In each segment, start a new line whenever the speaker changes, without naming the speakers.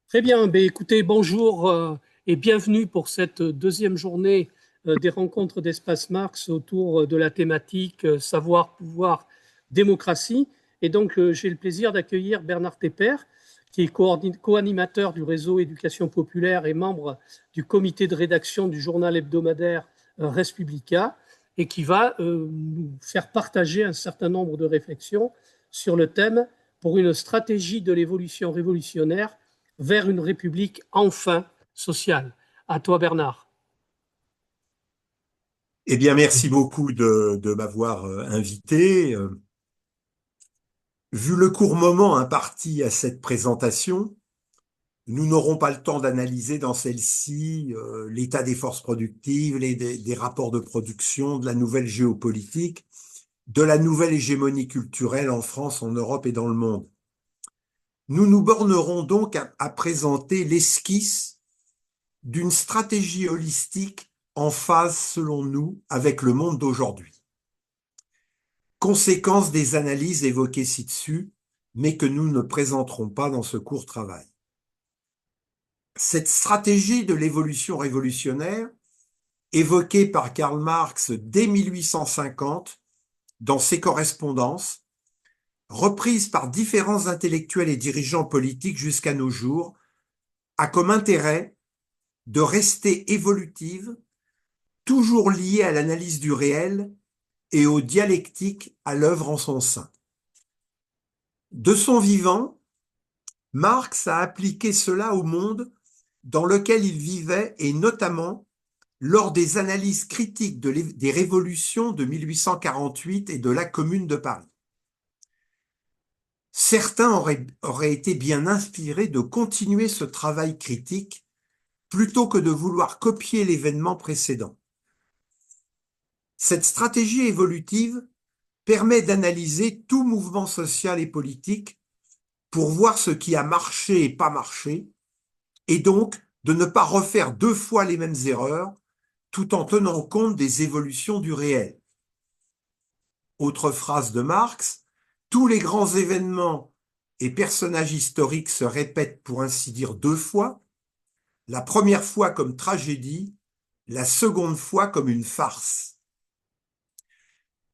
Très bien, ben, écoutez, bonjour et bienvenue pour cette deuxième journée des rencontres d'Espace Marx autour de la thématique savoir, pouvoir, démocratie. Et donc, j'ai le plaisir d'accueillir Bernard Tepper, qui est co-animateur du réseau Éducation populaire et membre du comité de rédaction du journal hebdomadaire Res Publica, et qui va nous faire partager un certain nombre de réflexions sur le thème pour une stratégie de l'évolution révolutionnaire vers une république enfin sociale. À toi, Bernard.
Eh bien, merci beaucoup de m'avoir invité. Vu le court moment imparti à cette présentation, nous n'aurons pas le temps d'analyser dans celle-ci l'état des forces productives, des rapports de production, de la nouvelle géopolitique, de la nouvelle hégémonie culturelle en France, en Europe et dans le monde. Nous nous bornerons donc à présenter l'esquisse d'une stratégie holistique en phase, selon nous, avec le monde d'aujourd'hui. Conséquence des analyses évoquées ci-dessus, mais que nous ne présenterons pas dans ce court travail. Cette stratégie de l'évolution révolutionnaire, évoquée par Karl Marx dès 1850 dans ses correspondances, reprise par différents intellectuels et dirigeants politiques jusqu'à nos jours, a comme intérêt de rester évolutive, toujours liée à l'analyse du réel et aux dialectiques à l'œuvre en son sein. De son vivant, Marx a appliqué cela au monde dans lequel il vivait et notamment lors des analyses critiques des révolutions de 1848 et de la Commune de Paris. Certains auraient été bien inspirés de continuer ce travail critique plutôt que de vouloir copier l'événement précédent. Cette stratégie évolutive permet d'analyser tout mouvement social et politique pour voir ce qui a marché et pas marché, et donc de ne pas refaire deux fois les mêmes erreurs, tout en tenant compte des évolutions du réel. Autre phrase de Marx, tous les grands événements et personnages historiques se répètent pour ainsi dire deux fois, la première fois comme tragédie, la seconde fois comme une farce.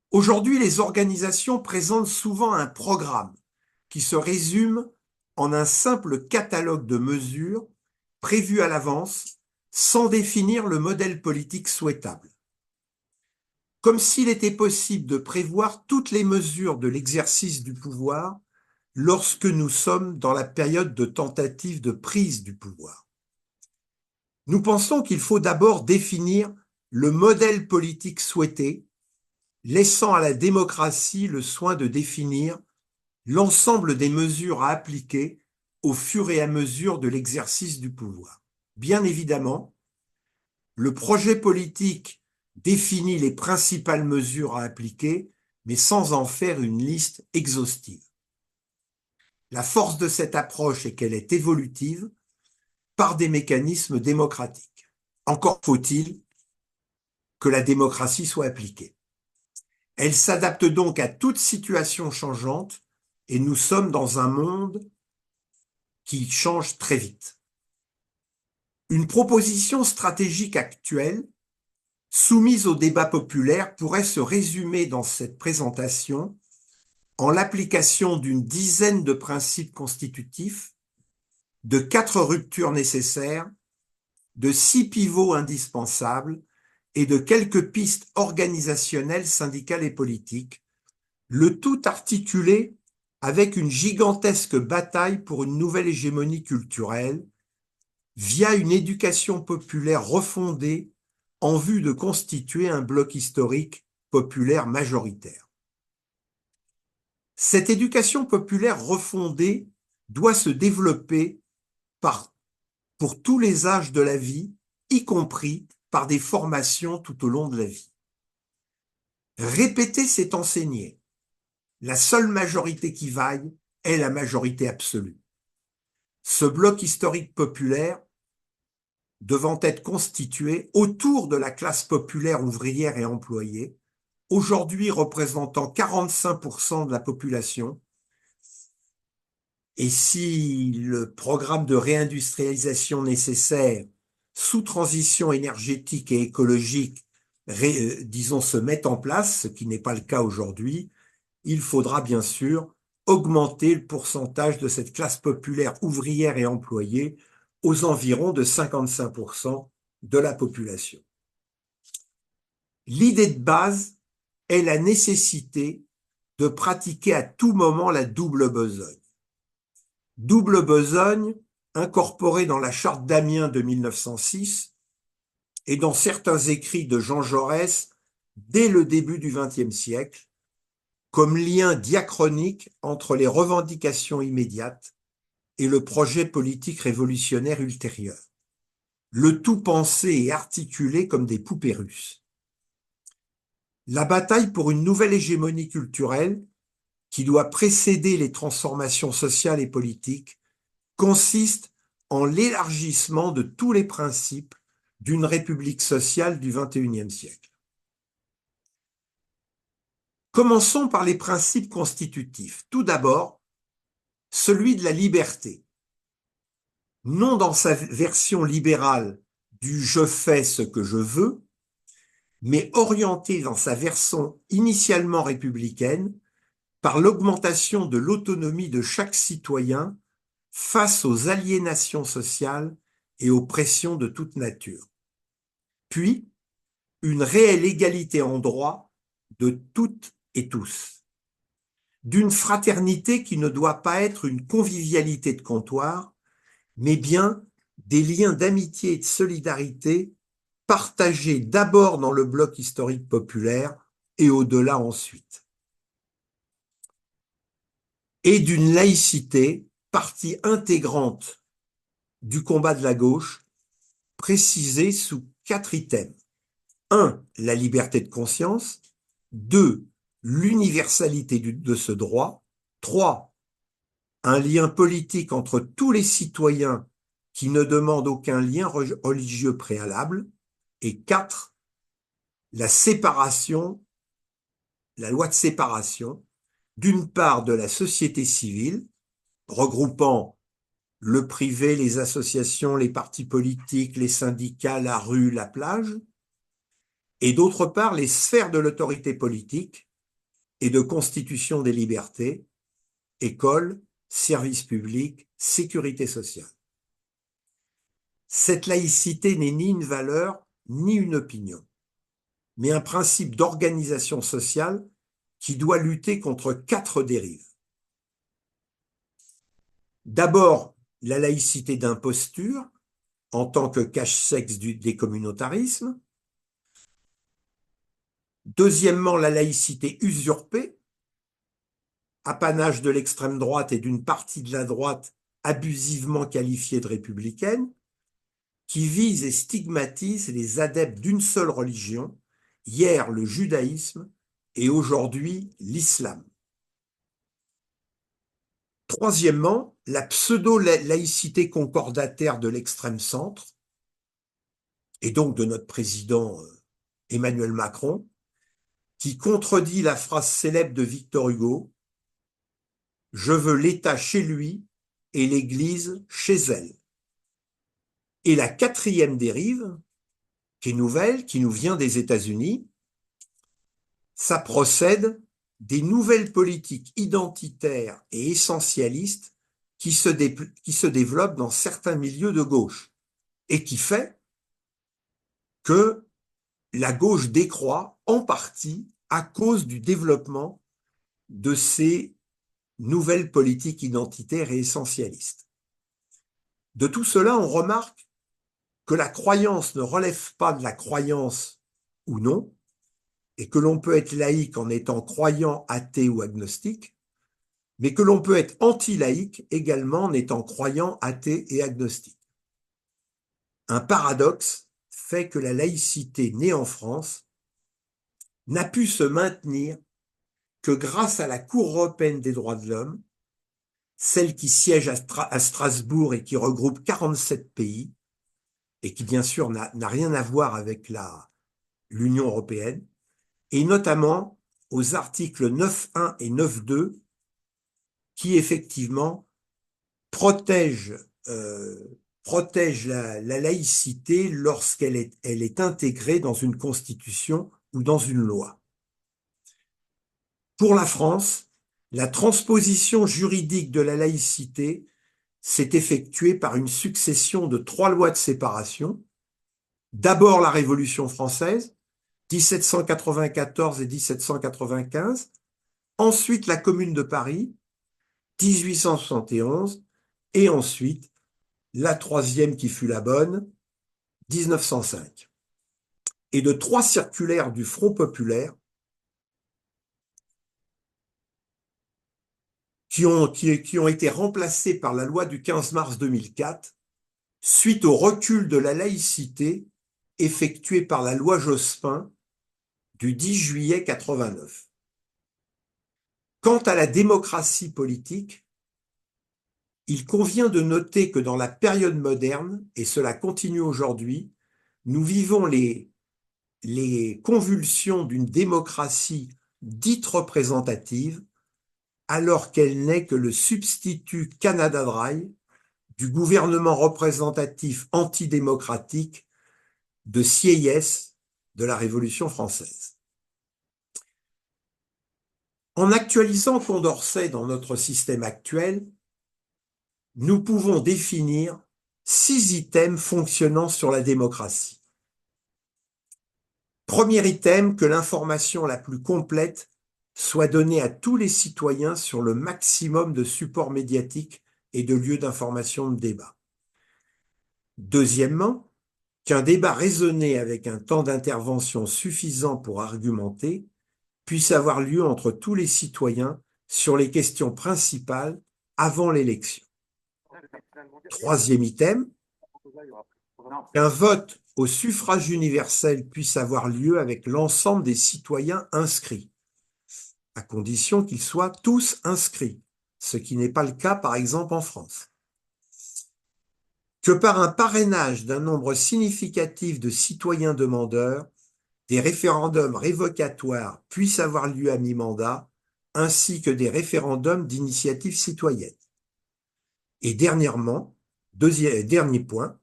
Aujourd'hui, les organisations présentent souvent un programme qui se résume en un simple catalogue de mesures prévues à l'avance sans définir le modèle politique souhaitable. Comme s'il était possible de prévoir toutes les mesures de l'exercice du pouvoir lorsque nous sommes dans la période de tentative de prise du pouvoir. Nous pensons qu'il faut d'abord définir le modèle politique souhaité, laissant à la démocratie le soin de définir l'ensemble des mesures à appliquer au fur et à mesure de l'exercice du pouvoir. Bien évidemment, le projet politique définit les principales mesures à appliquer, mais sans en faire une liste exhaustive. La force de cette approche est qu'elle est évolutive par des mécanismes démocratiques. Encore faut-il que la démocratie soit appliquée. Elle s'adapte donc à toute situation changeante et nous sommes dans un monde qui change très vite. Une proposition stratégique actuelle, soumise au débat populaire, pourrait se résumer dans cette présentation en l'application d'une dizaine de principes constitutifs, de 4 ruptures nécessaires, de 6 pivots indispensables et de quelques pistes organisationnelles, syndicales et politiques, le tout articulé avec une gigantesque bataille pour une nouvelle hégémonie culturelle, via une éducation populaire refondée en vue de constituer un bloc historique populaire majoritaire. Cette éducation populaire refondée doit se développer pour tous les âges de la vie, y compris par des formations tout au long de la vie. Répéter, c'est enseigner. La seule majorité qui vaille est la majorité absolue. Ce bloc historique populaire devant être constitué autour de la classe populaire ouvrière et employée, aujourd'hui représentant 45% de la population, Et si le programme de réindustrialisation nécessaire sous transition énergétique et écologique, disons, se met en place, ce qui n'est pas le cas aujourd'hui, il faudra bien sûr augmenter le pourcentage de cette classe populaire ouvrière et employée aux environs de 55% de la population. L'idée de base est la nécessité de pratiquer à tout moment la double besogne. Double besogne incorporée dans la charte d'Amiens de 1906 et dans certains écrits de Jean Jaurès dès le début du XXe siècle, comme lien diachronique entre les revendications immédiates et le projet politique révolutionnaire ultérieur. Le tout pensé et articulé comme des poupées russes. La bataille pour une nouvelle hégémonie culturelle, qui doit précéder les transformations sociales et politiques, consiste en l'élargissement de tous les principes d'une république sociale du XXIe siècle. Commençons par les principes constitutifs. Tout d'abord, celui de la liberté. Non dans sa version libérale du je fais ce que je veux, mais orienté dans sa version initialement républicaine par l'augmentation de l'autonomie de chaque citoyen face aux aliénations sociales et aux pressions de toute nature. Puis, une réelle égalité en droit de toutes et tous. D'une fraternité qui ne doit pas être une convivialité de comptoir, mais bien des liens d'amitié et de solidarité partagés d'abord dans le bloc historique populaire et au-delà ensuite. Et d'une laïcité, partie intégrante du combat de la gauche, précisée sous 4 items. 1. La liberté de conscience. 2. L'universalité de ce droit. 3. Un lien politique entre tous les citoyens qui ne demandent aucun lien religieux préalable. Et 4. La séparation, la loi de séparation, d'une part de la société civile, regroupant le privé, les associations, les partis politiques, les syndicats, la rue, la plage, et d'autre part les sphères de l'autorité politique et de constitution des libertés, écoles, services publics, sécurité sociale. Cette laïcité n'est ni une valeur ni une opinion, mais un principe d'organisation sociale qui doit lutter contre 4 dérives. D'abord, la laïcité d'imposture en tant que cache-sexe des communautarismes. Deuxièmement, la laïcité usurpée, apanage de l'extrême droite et d'une partie de la droite abusivement qualifiée de républicaine, qui vise et stigmatise les adeptes d'une seule religion, hier le judaïsme et aujourd'hui l'islam. Troisièmement, la pseudo-laïcité concordataire de l'extrême centre, et donc de notre président Emmanuel Macron, qui contredit la phrase célèbre de Victor Hugo, « Je veux l'État chez lui et l'Église chez elle ». Et la 4e dérive, qui est nouvelle, qui nous vient des États-Unis, ça procède des nouvelles politiques identitaires et essentialistes qui se développent dans certains milieux de gauche et qui fait que la gauche décroît en partie à cause du développement de ces nouvelles politiques identitaires et essentialistes. De tout cela, on remarque que la croyance ne relève pas de la croyance ou non, et que l'on peut être laïque en étant croyant, athée ou agnostique, mais que l'on peut être anti-laïque également en étant croyant, athée et agnostique. Un paradoxe fait que la laïcité née en France n'a pu se maintenir que grâce à la Cour européenne des droits de l'homme, celle qui siège à Strasbourg et qui regroupe 47 pays, et qui bien sûr n'a rien à voir avec l'Union européenne, et notamment aux articles 9.1 et 9.2, qui effectivement protège, protège la laïcité lorsqu'elle est intégrée dans une constitution ou dans une loi. Pour la France, la transposition juridique de la laïcité s'est effectuée par une succession de 3 lois de séparation. D'abord la Révolution française, 1794 et 1795, ensuite la Commune de Paris, 1871, et ensuite la troisième qui fut la bonne, 1905. Et de 3 circulaires du Front populaire qui ont été remplacées par la loi du 15 mars 2004, suite au recul de la laïcité effectué par la loi Jospin du 10 juillet 89. Quant à la démocratie politique, il convient de noter que dans la période moderne, et cela continue aujourd'hui, nous vivons les convulsions d'une démocratie dite représentative, alors qu'elle n'est que le substitut Canada Dry du gouvernement représentatif antidémocratique de Sieyès de la Révolution française. En actualisant Condorcet dans notre système actuel, nous pouvons définir 6 items fonctionnant sur la démocratie. Premier item, que l'information la plus complète soit donnée à tous les citoyens sur le maximum de supports médiatiques et de lieux d'information de débat. Deuxièmement, qu'un débat raisonné avec un temps d'intervention suffisant pour argumenter puisse avoir lieu entre tous les citoyens sur les questions principales avant l'élection. Troisième item, qu'un vote au suffrage universel puisse avoir lieu avec l'ensemble des citoyens inscrits, à condition qu'ils soient tous inscrits, ce qui n'est pas le cas par exemple en France. Que par un parrainage d'un nombre significatif de citoyens demandeurs, des référendums révocatoires puissent avoir lieu à mi-mandat, ainsi que des référendums d'initiative citoyenne. Et dernièrement, dernier point,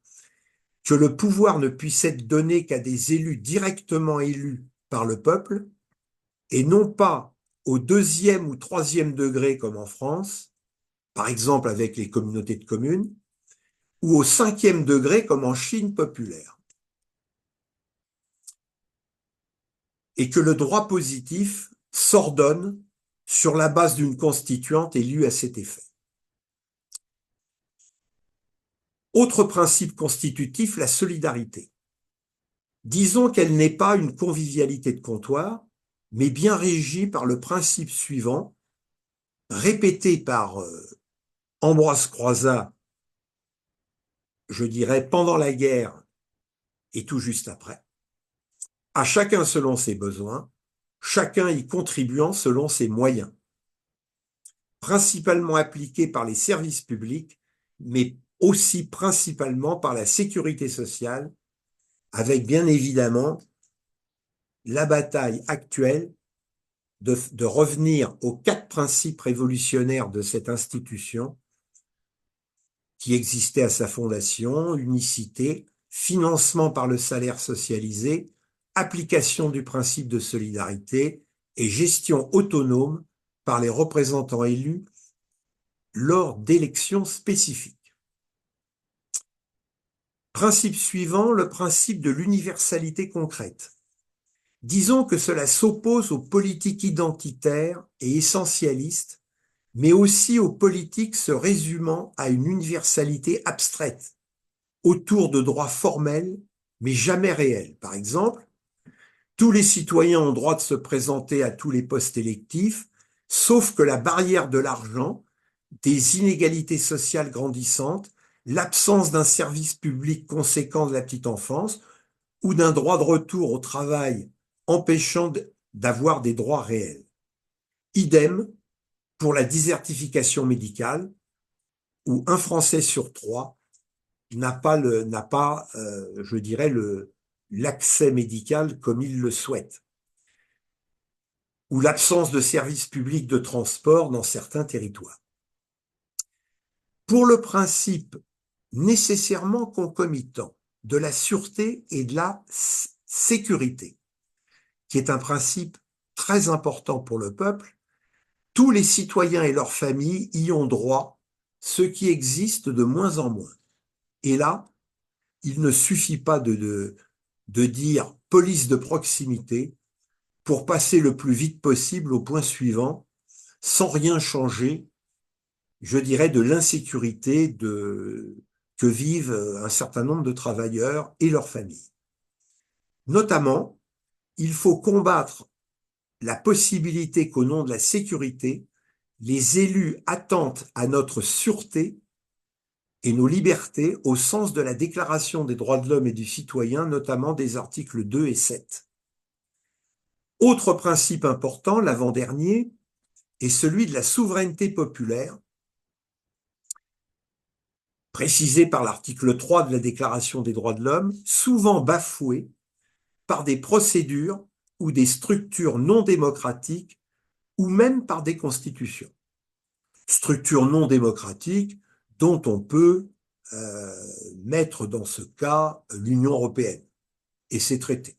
que le pouvoir ne puisse être donné qu'à des élus directement élus par le peuple, et non pas au 2e ou 3e degré comme en France, par exemple avec les communautés de communes, ou au 5e degré comme en Chine populaire. Et que le droit positif s'ordonne sur la base d'une constituante élue à cet effet. Autre principe constitutif, la solidarité. Disons qu'elle n'est pas une convivialité de comptoir, mais bien régie par le principe suivant, répété par Ambroise Croizat, je dirais pendant la guerre et tout juste après. À chacun selon ses besoins, chacun y contribuant selon ses moyens. Principalement appliqué par les services publics, mais aussi principalement par la sécurité sociale, avec bien évidemment la bataille actuelle de revenir aux 4 principes révolutionnaires de cette institution qui existait à sa fondation: unicité, financement par le salaire socialisé, application du principe de solidarité et gestion autonome par les représentants élus lors d'élections spécifiques. Principe suivant, le principe de l'universalité concrète. Disons que cela s'oppose aux politiques identitaires et essentialistes, mais aussi aux politiques se résumant à une universalité abstraite, autour de droits formels, mais jamais réels. Par exemple, tous les citoyens ont droit de se présenter à tous les postes électifs, sauf que la barrière de l'argent, des inégalités sociales grandissantes, l'absence d'un service public conséquent de la petite enfance ou d'un droit de retour au travail empêchant d'avoir des droits réels. Idem pour la désertification médicale, où 1 Français sur 3 n'a pas, je dirais, l'accès médical comme il le souhaite, ou l'absence de services publics de transport dans certains territoires. pour le principe nécessairement concomitant de la sûreté et de la sécurité, qui est un principe très important pour le peuple. Tous les citoyens et leurs familles y ont droit, ce qui existe de moins en moins. Et là, il ne suffit pas de dire police de proximité pour passer le plus vite possible au point suivant, sans rien changer, je dirais, de l'insécurité que vivent un certain nombre de travailleurs et leurs familles. Notamment, il faut combattre la possibilité qu'au nom de la sécurité, les élus attentent à notre sûreté et nos libertés au sens de la Déclaration des droits de l'homme et du citoyen, notamment des articles 2 et 7. Autre principe important, l'avant-dernier, est celui de la souveraineté populaire, précisé par l'article 3 de la Déclaration des droits de l'homme, souvent bafoué par des procédures ou des structures non démocratiques ou même par des constitutions. Structures non démocratiques dont on peut mettre dans ce cas l'Union européenne et ses traités.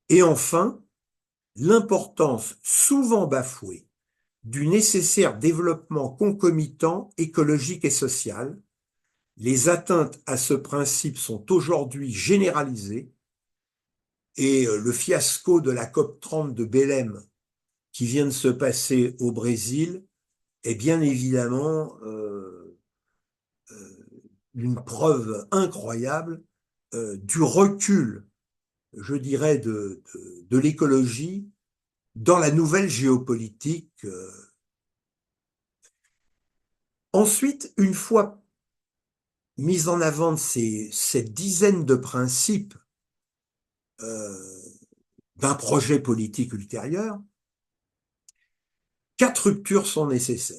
Et enfin, l'importance souvent bafouée du nécessaire développement concomitant écologique et social. Les atteintes à ce principe sont aujourd'hui généralisées et le fiasco de la COP30 de Belém qui vient de se passer au Brésil est bien évidemment une preuve incroyable du recul, je dirais, de l'écologie dans la nouvelle géopolitique. Ensuite, une fois mise en avant cette dizaine de principes d'un projet politique ultérieur, 4 ruptures sont nécessaires.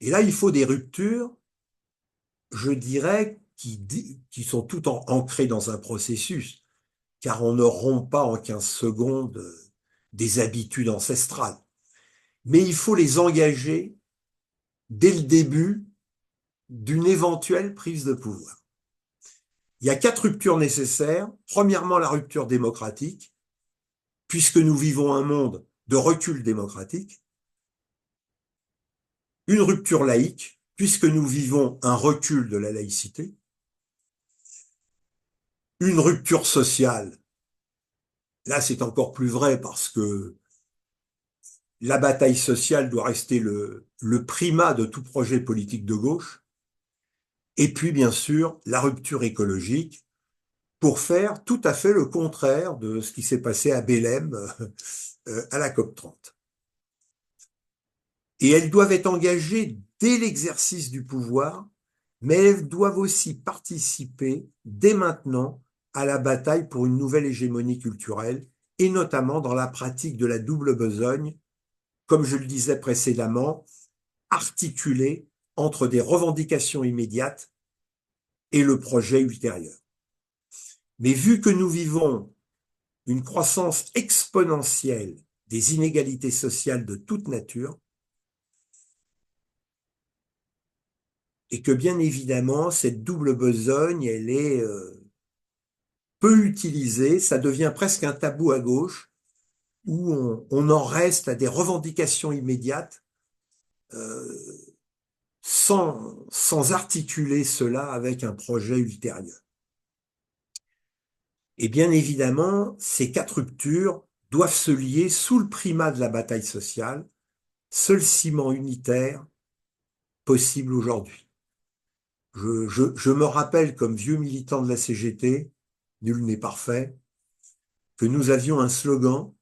Et là, il faut des ruptures, je dirais, qui sont toutes ancrées dans un processus, car on ne rompt pas en 15 secondes des habitudes ancestrales. Mais il faut les engager dès le début d'une éventuelle prise de pouvoir. Il y a 4 ruptures nécessaires. Premièrement, la rupture démocratique, puisque nous vivons un monde de recul démocratique. Une rupture laïque, puisque nous vivons un recul de la laïcité. Une rupture sociale. Là, c'est encore plus vrai parce que la bataille sociale doit rester le primat de tout projet politique de gauche. Et puis, bien sûr, la rupture écologique pour faire tout à fait le contraire de ce qui s'est passé à Belém à la COP30. Et elles doivent être engagées dès l'exercice du pouvoir, mais elles doivent aussi participer dès maintenant à la bataille pour une nouvelle hégémonie culturelle, et notamment dans la pratique de la double besogne, comme je le disais précédemment, articulée entre des revendications immédiates et le projet ultérieur. Mais vu que nous vivons une croissance exponentielle des inégalités sociales de toute nature, et que bien évidemment, cette double besogne, elle est peu utilisée, ça devient presque un tabou à gauche, où on en reste à des revendications immédiates, sans articuler cela avec un projet ultérieur. Et bien évidemment, ces 4 ruptures doivent se lier sous le primat de la bataille sociale, seul ciment unitaire possible aujourd'hui. Je me rappelle, comme vieux militant de la CGT, nul n'est parfait, que nous avions un slogan,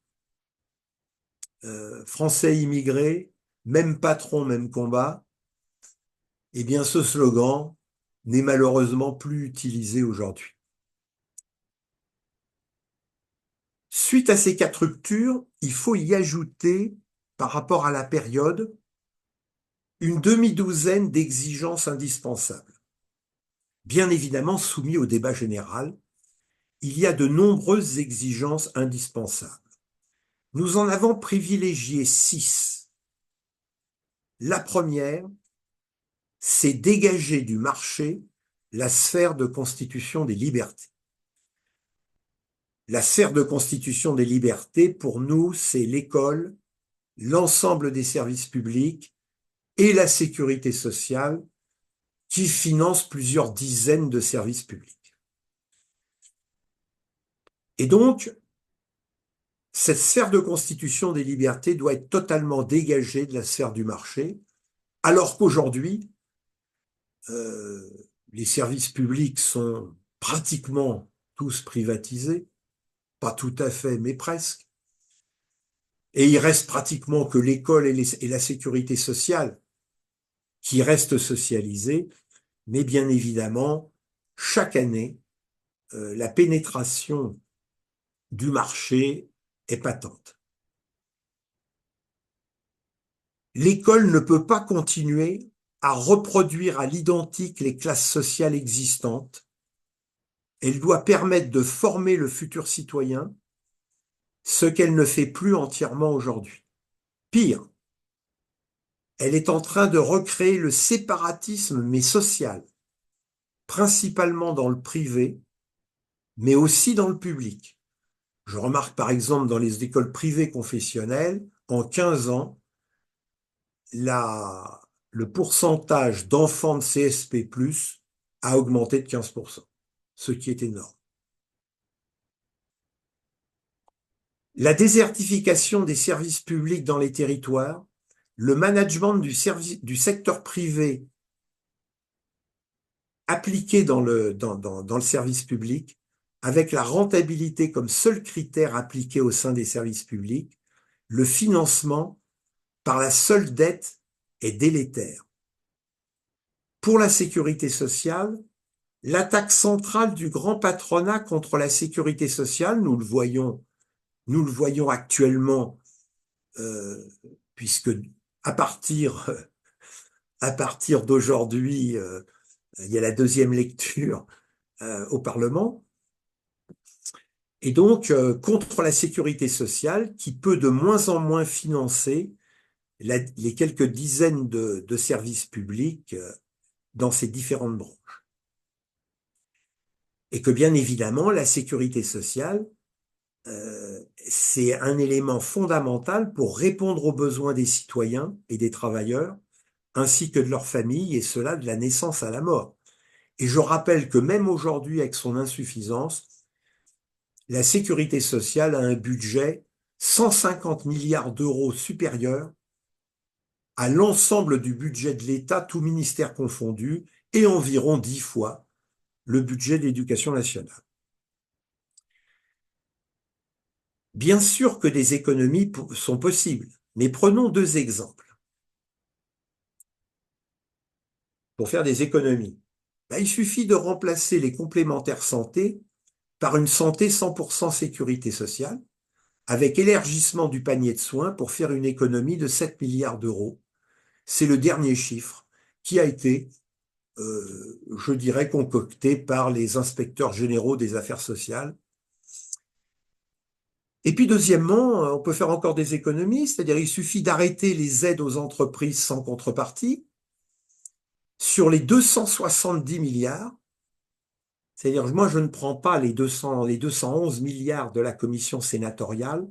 Français immigrés, même patron, même combat. Eh bien, ce slogan n'est malheureusement plus utilisé aujourd'hui. Suite à ces 4 ruptures, il faut y ajouter, par rapport à la période, une demi-douzaine d'exigences indispensables. Bien évidemment, soumis au débat général, il y a de nombreuses exigences indispensables. Nous en avons privilégié 6. La première, c'est dégager du marché la sphère de constitution des libertés. La sphère de constitution des libertés, pour nous, c'est l'école, l'ensemble des services publics et la sécurité sociale qui financent plusieurs dizaines de services publics. Et donc, cette sphère de constitution des libertés doit être totalement dégagée de la sphère du marché, alors qu'aujourd'hui, euh, les services publics sont pratiquement tous privatisés, pas tout à fait, mais presque. Et il reste pratiquement que l'école et la sécurité sociale qui restent socialisées, mais bien évidemment, chaque année, la pénétration du marché est patente. L'école ne peut pas continuer à reproduire à l'identique les classes sociales existantes. Elle doit permettre de former le futur citoyen, ce qu'elle ne fait plus entièrement aujourd'hui. Pire, elle est en train de recréer le séparatisme, mais social, principalement dans le privé, mais aussi dans le public. Je remarque par exemple dans les écoles privées confessionnelles, en 15 ans, le pourcentage d'enfants de CSP+, a augmenté de 15%, ce qui est énorme. La désertification des services publics dans les territoires, le management du secteur privé appliqué dans le service public, avec la rentabilité comme seul critère appliqué au sein des services publics, le financement par la seule dette est délétère. Pour la sécurité sociale, l'attaque centrale du grand patronat contre la sécurité sociale, nous le voyons actuellement, puisque à partir d'aujourd'hui, il y a la deuxième lecture au Parlement, et donc contre la sécurité sociale qui peut de moins en moins financer les quelques dizaines de services publics dans ces différentes branches. Et que bien évidemment, la sécurité sociale, c'est un élément fondamental pour répondre aux besoins des citoyens et des travailleurs, ainsi que de leurs familles, et cela de la naissance à la mort. Et je rappelle que même aujourd'hui, avec son insuffisance, la sécurité sociale a un budget 150 milliards d'euros supérieur à l'ensemble du budget de l'État, tout ministère confondu, et environ 10 fois le budget de l'éducation nationale. Bien sûr que des économies sont possibles, mais prenons deux exemples. Pour faire des économies, il suffit de remplacer les complémentaires santé par une santé 100% sécurité sociale, avec élargissement du panier de soins pour faire une économie de 7 milliards d'euros. C'est le dernier chiffre qui a été, je dirais, concocté par les inspecteurs généraux des affaires sociales. Et puis deuxièmement, on peut faire encore des économies, c'est-à-dire il suffit d'arrêter les aides aux entreprises sans contrepartie. Sur les 270 milliards, c'est-à-dire moi je ne prends pas les 211 milliards de la commission sénatoriale,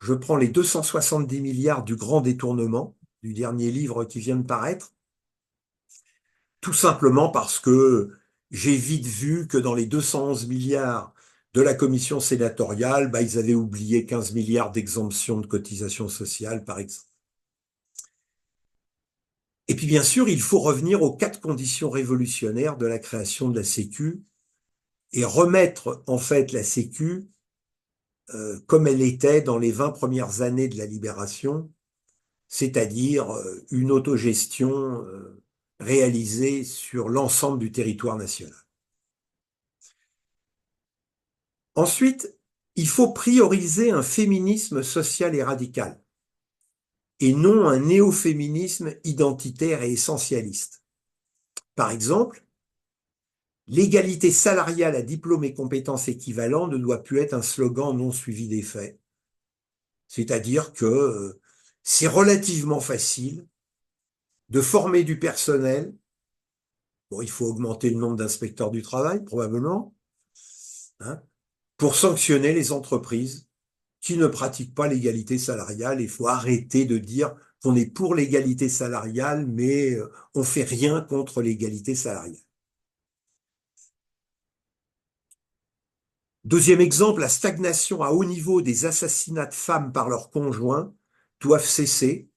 je prends les 270 milliards du grand détournement, du dernier livre qui vient de paraître, tout simplement parce que j'ai vite vu que dans les 211 milliards de la commission sénatoriale, ils avaient oublié 15 milliards d'exemptions de cotisations sociales, par exemple. Et puis bien sûr, il faut revenir aux 4 conditions révolutionnaires de la création de la Sécu et remettre en fait la Sécu comme elle était dans les 20 premières années de la libération, c'est-à-dire une autogestion réalisée sur l'ensemble du territoire national. Ensuite, il faut prioriser un féminisme social et radical, et non un néo-féminisme identitaire et essentialiste. Par exemple, l'égalité salariale à diplôme et compétences équivalents ne doit plus être un slogan non suivi des faits. C'est-à-dire que c'est relativement facile de former du personnel Bon, il faut augmenter le nombre d'inspecteurs du travail, probablement, hein, pour sanctionner les entreprises qui ne pratiquent pas l'égalité salariale. Il faut arrêter de dire qu'on est pour l'égalité salariale, mais on fait rien contre l'égalité salariale. Deuxième exemple, la stagnation à haut niveau des assassinats de femmes par leurs conjoints doivent cesser.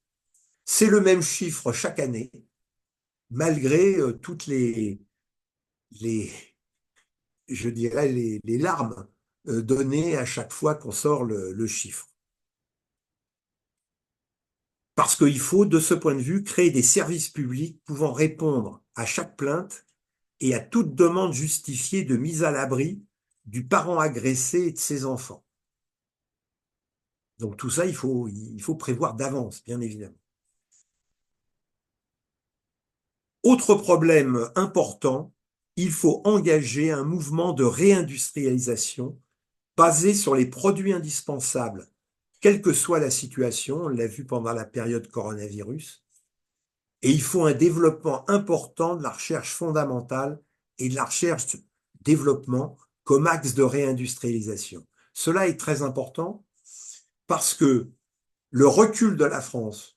C'est le même chiffre chaque année, malgré toutes les, je dirais, les larmes données à chaque fois qu'on sort le chiffre. Parce qu'il faut, de ce point de vue, créer des services publics pouvant répondre à chaque plainte et à toute demande justifiée de mise à l'abri du parent agressé et de ses enfants. Donc tout ça, il faut prévoir d'avance, bien évidemment. Autre problème important, il faut engager un mouvement de réindustrialisation basé sur les produits indispensables, quelle que soit la situation, on l'a vu pendant la période coronavirus, et il faut un développement important de la recherche fondamentale et de la recherche-développement comme axe de réindustrialisation. Cela est très important parce que le recul de la France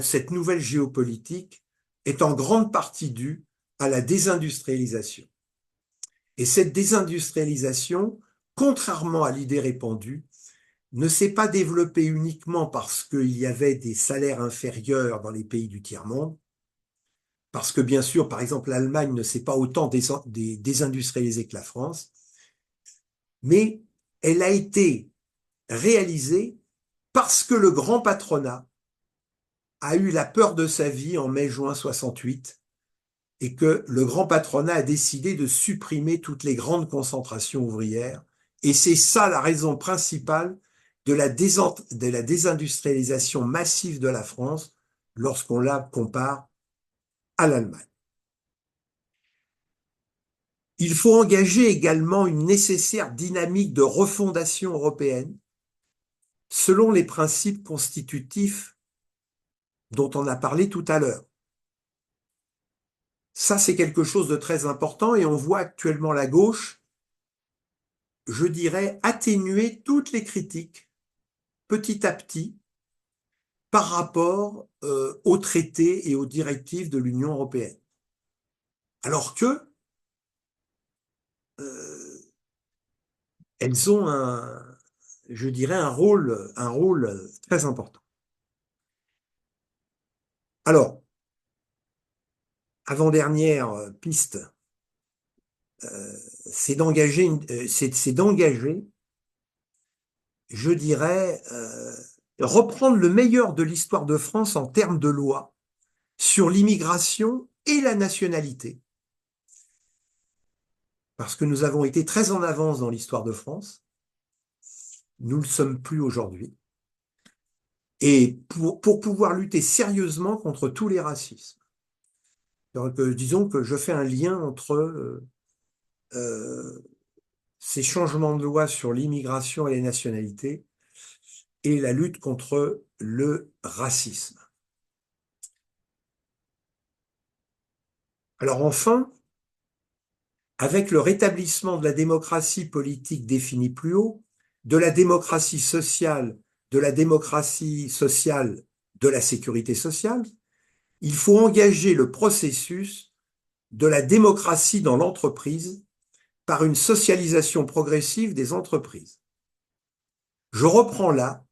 cette nouvelle géopolitique est en grande partie due à la désindustrialisation. Et cette désindustrialisation, contrairement à l'idée répandue, ne s'est pas développée uniquement parce qu'il y avait des salaires inférieurs dans les pays du tiers-monde, parce que bien sûr, par exemple, l'Allemagne ne s'est pas autant désindustrialisée que la France, mais elle a été réalisée parce que le grand patronat a eu la peur de sa vie en mai-juin 68 et que le grand patronat a décidé de supprimer toutes les grandes concentrations ouvrières. Et c'est ça la raison principale de la désindustrialisation massive de la France lorsqu'on la compare à l'Allemagne. Il faut engager également une nécessaire dynamique de refondation européenne selon les principes constitutifs dont on a parlé tout à l'heure. Ça, c'est quelque chose de très important et on voit actuellement la gauche, je dirais, atténuer toutes les critiques petit à petit par rapport aux traités et aux directives de l'Union européenne. Alors que elles ont je dirais, un rôle très important. Alors, avant-dernière piste, c'est d'engager, je dirais, reprendre le meilleur de l'histoire de France en termes de loi sur l'immigration et la nationalité. Parce que nous avons été très en avance dans l'histoire de France. Nous ne le sommes plus aujourd'hui. Et pour pouvoir lutter sérieusement contre tous les racismes. Donc, disons que je fais un lien entre ces changements de loi sur l'immigration et les nationalités et la lutte contre le racisme. Alors enfin, avec le rétablissement de la démocratie politique définie plus haut, de la démocratie sociale, de la sécurité sociale, il faut engager le processus de la démocratie dans l'entreprise par une socialisation progressive des entreprises. Je reprends là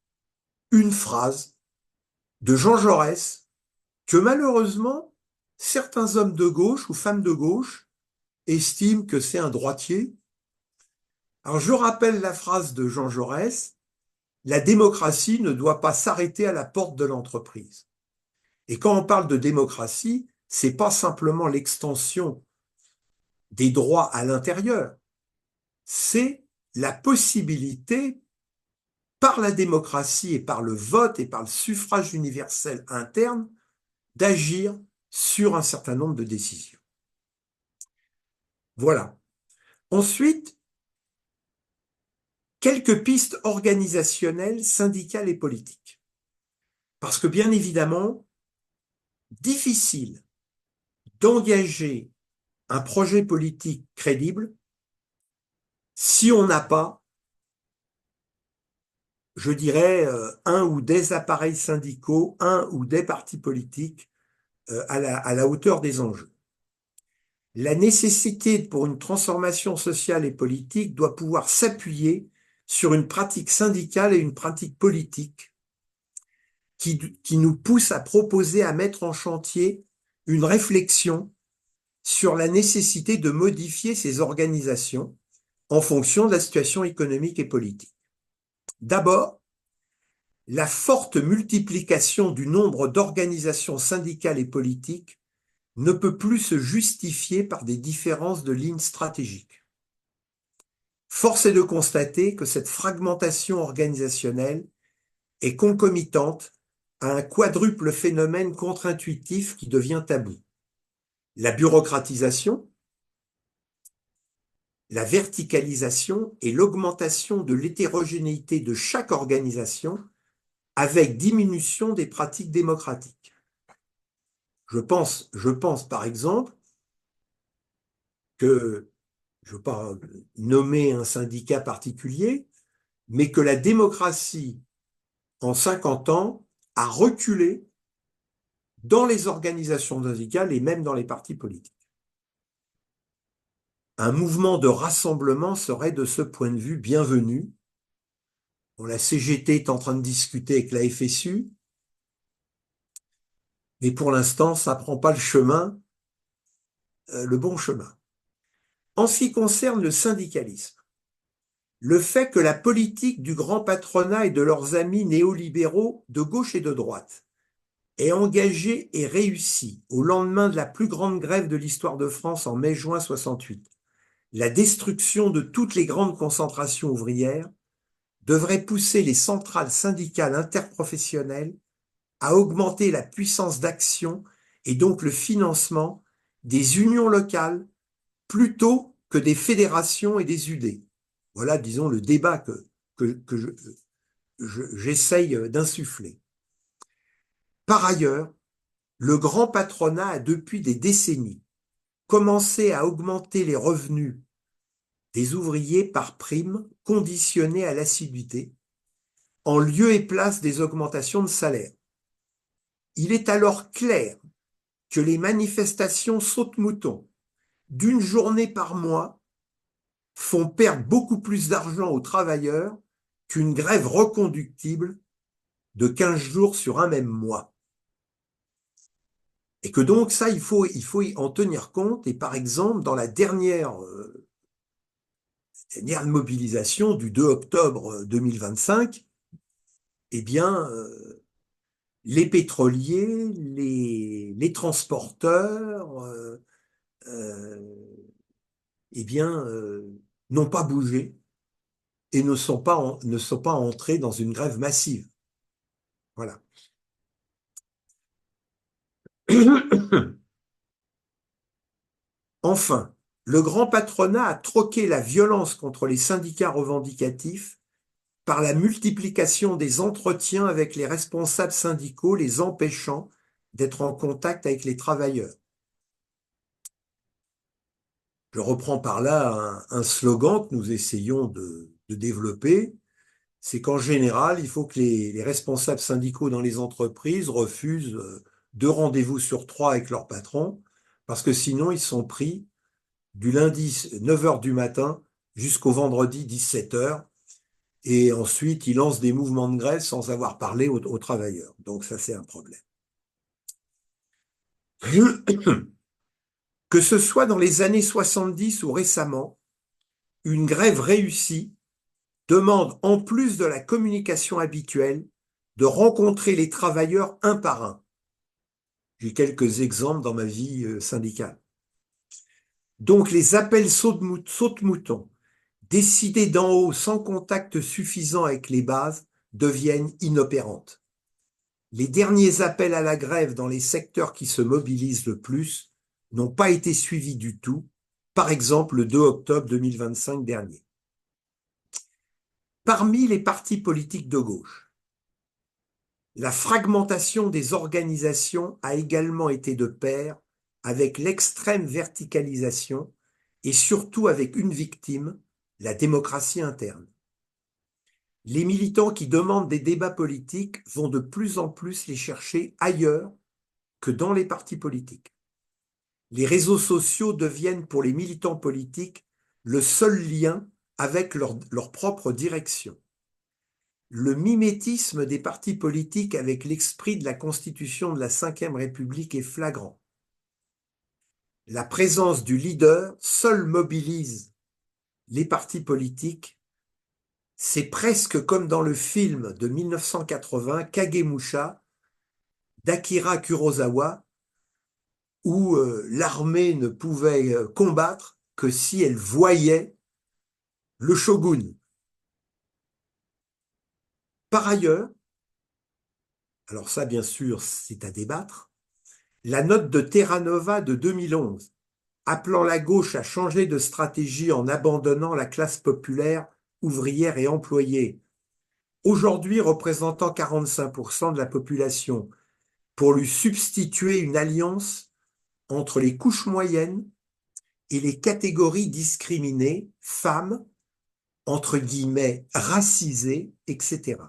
une phrase de Jean Jaurès que malheureusement certains hommes de gauche ou femmes de gauche estiment que c'est un droitier. Alors je rappelle la phrase de Jean Jaurès, la démocratie ne doit pas s'arrêter à la porte de l'entreprise. Et quand on parle de démocratie, c'est pas simplement l'extension des droits à l'intérieur, c'est la possibilité, par la démocratie et par le vote et par le suffrage universel interne, d'agir sur un certain nombre de décisions. Voilà. Ensuite, quelques pistes organisationnelles, syndicales et politiques. Parce que bien évidemment, difficile d'engager un projet politique crédible si on n'a pas, je dirais, un ou des appareils syndicaux, un ou des partis politiques à la hauteur des enjeux. La nécessité pour une transformation sociale et politique doit pouvoir s'appuyer sur une pratique syndicale et une pratique politique qui nous pousse à proposer, à mettre en chantier une réflexion sur la nécessité de modifier ces organisations en fonction de la situation économique et politique. D'abord, la forte multiplication du nombre d'organisations syndicales et politiques ne peut plus se justifier par des différences de lignes stratégiques. Force est de constater que cette fragmentation organisationnelle est concomitante à un quadruple phénomène contre-intuitif qui devient tabou. La bureaucratisation, la verticalisation et l'augmentation de l'hétérogénéité de chaque organisation avec diminution des pratiques démocratiques. Je pense par exemple que, je ne veux pas nommer un syndicat particulier, mais que la démocratie, en 50 ans, a reculé dans les organisations syndicales et même dans les partis politiques. Un mouvement de rassemblement serait de ce point de vue bienvenu. Bon, la CGT est en train de discuter avec la FSU, mais pour l'instant, ça ne prend pas le bon chemin. En ce qui concerne le syndicalisme, le fait que la politique du grand patronat et de leurs amis néolibéraux de gauche et de droite ait engagé et réussi, au lendemain de la plus grande grève de l'histoire de France en mai-juin 68, la destruction de toutes les grandes concentrations ouvrières, devrait pousser les centrales syndicales interprofessionnelles à augmenter la puissance d'action et donc le financement des unions locales plutôt que des fédérations et des UD. Voilà, disons, le débat que j'essaye d'insuffler. Par ailleurs, le grand patronat a depuis des décennies commencé à augmenter les revenus des ouvriers par prime conditionnée à l'assiduité, en lieu et place des augmentations de salaire. Il est alors clair que les manifestations saute-mouton d'une journée par mois font perdre beaucoup plus d'argent aux travailleurs qu'une grève reconductible de 15 jours sur un même mois. Et que donc ça, il faut en tenir compte. Et par exemple, dans la dernière mobilisation du 2 octobre 2025, eh bien, les pétroliers, les transporteurs, eh bien, n'ont pas bougé et ne sont pas entrés dans une grève massive. Voilà. Enfin, le grand patronat a troqué la violence contre les syndicats revendicatifs par la multiplication des entretiens avec les responsables syndicaux, les empêchant d'être en contact avec les travailleurs. Je reprends par là un slogan que nous essayons de développer, c'est qu'en général, il faut que les responsables syndicaux dans les entreprises refusent 2 rendez-vous sur 3 avec leur patron, parce que sinon ils sont pris du lundi 9 heures du matin jusqu'au vendredi 17 heures, et ensuite ils lancent des mouvements de grève sans avoir parlé aux travailleurs. Donc ça, c'est un problème. Que ce soit dans les années 70 ou récemment, une grève réussie demande, en plus de la communication habituelle, de rencontrer les travailleurs un par un. J'ai quelques exemples dans ma vie syndicale. Donc les appels saute-mouton, décidés d'en haut sans contact suffisant avec les bases, deviennent inopérantes. Les derniers appels à la grève dans les secteurs qui se mobilisent le plus n'ont pas été suivis du tout, par exemple le 2 octobre 2025 dernier. Parmi les partis politiques de gauche, la fragmentation des organisations a également été de pair avec l'extrême verticalisation et surtout avec une victime, la démocratie interne. Les militants qui demandent des débats politiques vont de plus en plus les chercher ailleurs que dans les partis politiques. Les réseaux sociaux deviennent pour les militants politiques le seul lien avec leur propre direction. Le mimétisme des partis politiques avec l'esprit de la Constitution de la Ve République est flagrant. La présence du leader seule mobilise les partis politiques. C'est presque comme dans le film de 1980, Kagemusha, d'Akira Kurosawa, où l'armée ne pouvait combattre que si elle voyait le shogun. Par ailleurs, alors ça bien sûr c'est à débattre, la note de Terra Nova de 2011, appelant la gauche à changer de stratégie en abandonnant la classe populaire, ouvrière et employée, aujourd'hui représentant 45% de la population, pour lui substituer une alliance entre les couches moyennes et les catégories discriminées, femmes, entre guillemets, racisées, etc.,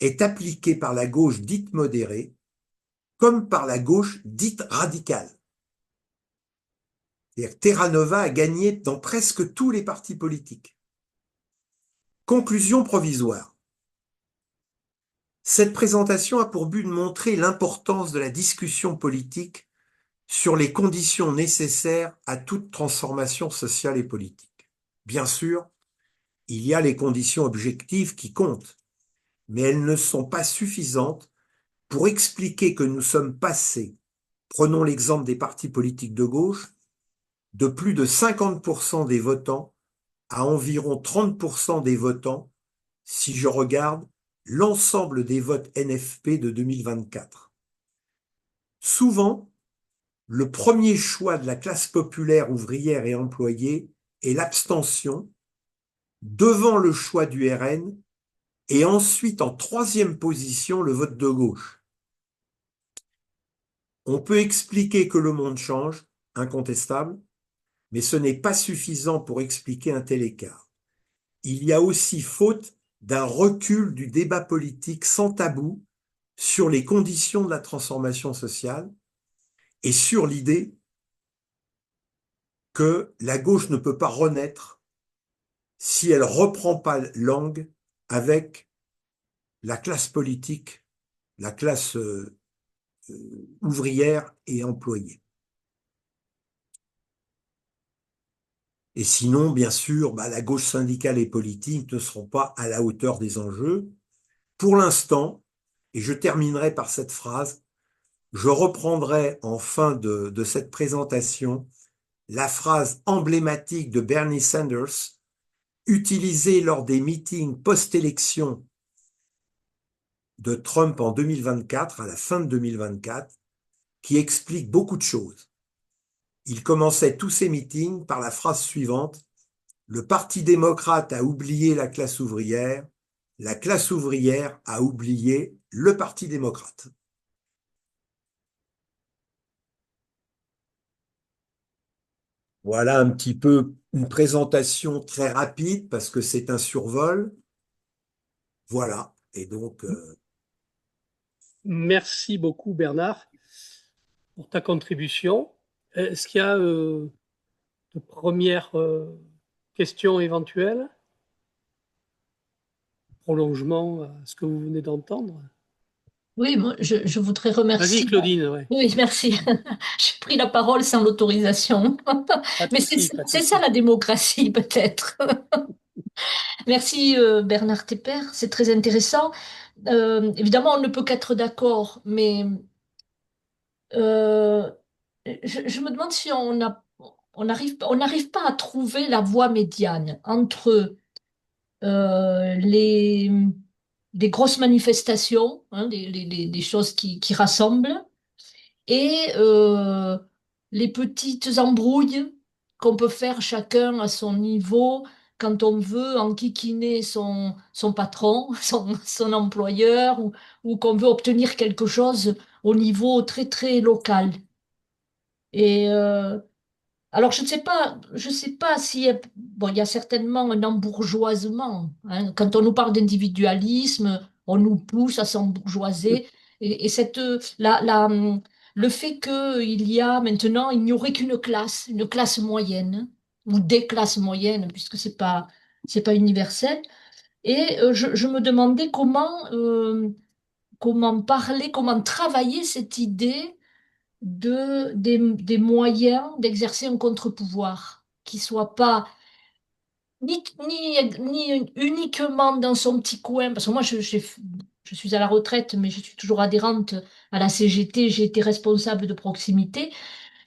est appliquée par la gauche dite modérée comme par la gauche dite radicale. C'est-à-dire Terra Nova a gagné dans presque tous les partis politiques. Conclusion provisoire. Cette présentation a pour but de montrer l'importance de la discussion politique sur les conditions nécessaires à toute transformation sociale et politique. Bien sûr, il y a les conditions objectives qui comptent, mais elles ne sont pas suffisantes pour expliquer que nous sommes passés, prenons l'exemple des partis politiques de gauche, de plus de 50% des votants à environ 30% des votants si je regarde l'ensemble des votes NFP de 2024. Souvent, le premier choix de la classe populaire ouvrière et employée est l'abstention, devant le choix du RN, et ensuite en troisième position le vote de gauche. On peut expliquer que le monde change, incontestable, mais ce n'est pas suffisant pour expliquer un tel écart. Il y a aussi faute d'un recul du débat politique sans tabou sur les conditions de la transformation sociale et sur l'idée que la gauche ne peut pas renaître si elle ne reprend pas langue avec la classe politique, la classe ouvrière et employée. Et sinon, bien sûr, la gauche syndicale et politique ne seront pas à la hauteur des enjeux. Pour l'instant, et je terminerai par cette phrase, je reprendrai en fin de cette présentation la phrase emblématique de Bernie Sanders, utilisée lors des meetings post-élection de Trump en 2024, à la fin de 2024, qui explique beaucoup de choses. Il commençait tous ses meetings par la phrase suivante: le Parti démocrate a oublié la classe ouvrière a oublié le Parti démocrate. Voilà un petit peu une présentation très rapide parce que c'est un survol. Voilà. Et donc,
Merci beaucoup, Bernard, pour ta contribution. Est-ce qu'il y a de premières questions éventuelles, prolongement à ce que vous venez d'entendre?
Oui, moi, je voudrais
Vas-y,
remercier.
Claudine, ouais.
Oui, merci. J'ai pris la parole sans l'autorisation.
Pas de
Mais
souci, pas de
c'est ça
souci.
la démocratie, peut-être. Merci Bernard Tepper, c'est très intéressant. Évidemment, on ne peut qu'être d'accord, mais euh, je me demande si on n'arrive pas à trouver la voie médiane entre les des grosses manifestations, hein, des choses qui rassemblent, et les petites embrouilles qu'on peut faire chacun à son niveau quand on veut enquiquiner son patron, son employeur, ou qu'on veut obtenir quelque chose au niveau très très local. Et alors, je ne sais pas si, bon, il y a certainement un embourgeoisement, hein. Quand on nous parle d'individualisme, on nous pousse à s'embourgeoiser. Et le fait qu'il y a maintenant, il n'y aurait qu'une classe, une classe moyenne, ou des classes moyennes, puisque c'est pas universel. Et je me demandais comment parler, comment travailler cette idée des moyens d'exercer un contre-pouvoir qui soit pas ni uniquement dans son petit coin, parce que moi je suis à la retraite, mais je suis toujours adhérente à la CGT, j'ai été responsable de proximité.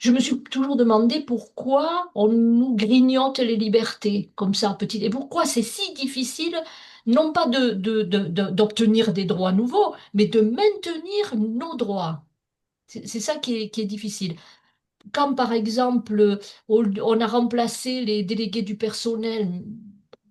Je me suis toujours demandé pourquoi on nous grignote les libertés comme ça, petit, et pourquoi c'est si difficile, non pas d'obtenir des droits nouveaux, mais de maintenir nos droits. C'est ça qui est difficile. Quand, par exemple, on a remplacé les délégués du personnel,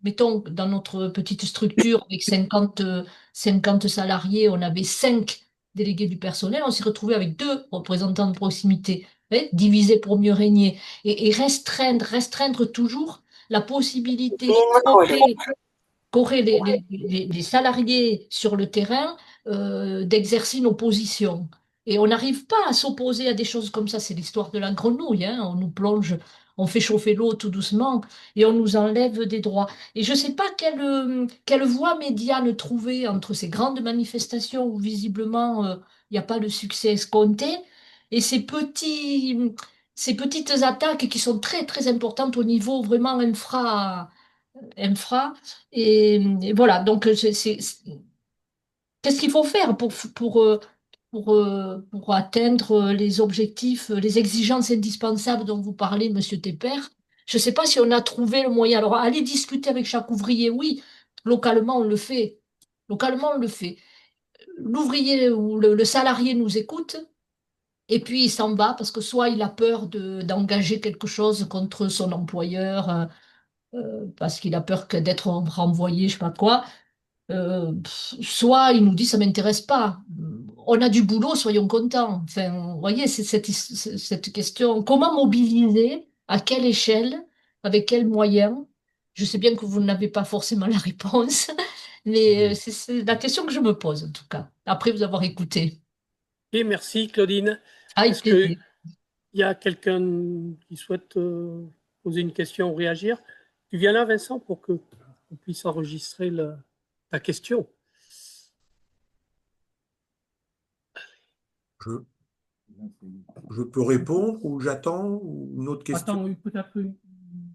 mettons, dans notre petite structure avec 50 salariés, on avait 5 délégués du personnel, on s'est retrouvé avec 2 représentants de proximité, hein, divisés pour mieux régner, et restreindre toujours la possibilité qu'auraient les salariés sur le terrain d'exercer une opposition. Et on n'arrive pas à s'opposer à des choses comme ça. C'est l'histoire de la grenouille, hein. On nous plonge, on fait chauffer l'eau tout doucement et on nous enlève des droits. Et je ne sais pas quelle voie médiane trouver entre ces grandes manifestations où visiblement il n'y a pas le succès escompté et ces petites attaques qui sont très très importantes au niveau vraiment infra. Et voilà, donc qu'est-ce qu'il faut faire pour atteindre les objectifs, les exigences indispensables dont vous parlez, Monsieur Tepper? Je ne sais pas si on a trouvé le moyen. Alors, aller discuter avec chaque ouvrier, oui, localement, on le fait. Localement, on le fait. L'ouvrier ou le salarié nous écoute. Et puis il s'en va parce que soit il a peur d'engager quelque chose contre son employeur, parce qu'il a peur d'être renvoyé, je sais pas quoi. Soit il nous dit ça m'intéresse pas. On a du boulot, soyons contents. Enfin, vous voyez, c'est cette question. Comment mobiliser, à quelle échelle, avec quels moyens? Je sais bien que vous n'avez pas forcément la réponse, mais c'est la question que je me pose en tout cas, après vous avoir écouté.
Et merci, Claudine.
Avec
Est-ce qu'il
plaisir.
y a quelqu'un qui souhaite poser une question ou réagir? Tu viens là, Vincent, pour que on puisse enregistrer ta question.
Je, je peux répondre ou j'attends ou une autre question?
Attends, oui, peut-être une